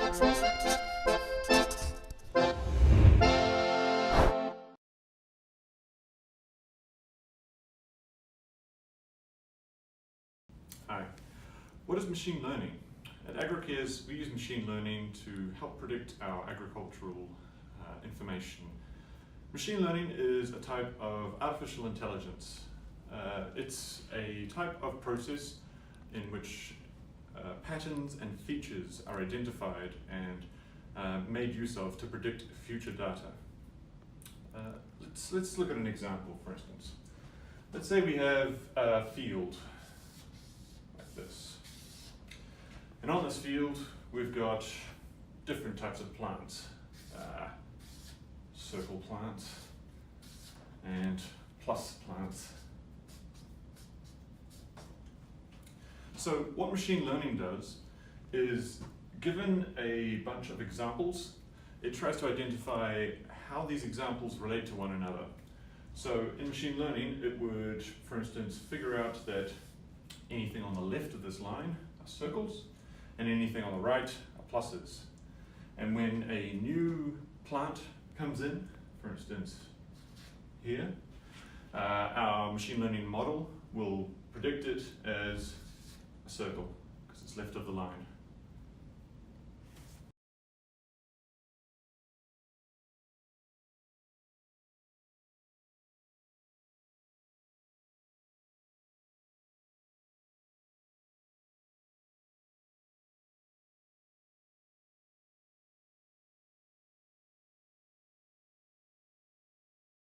Hi. What is machine learning? At AgroCares, we use machine learning to help predict our agricultural information. Machine learning is a type of artificial intelligence. It's a type of process in which patterns and features are identified and made use of to predict future data. Let's look at an example, for instance. Let's say we have a field like this. And on this field, we've got different types of plants. Circle plants and plus plants. So what machine learning does is, given a bunch of examples, it tries to identify how these examples relate to one another. So in machine learning, it would, for instance, figure out that anything on the left of this line are circles, and anything on the right are pluses. And when a new plant comes in, for instance here, our machine learning model will predict it as a circle because it's left of the line.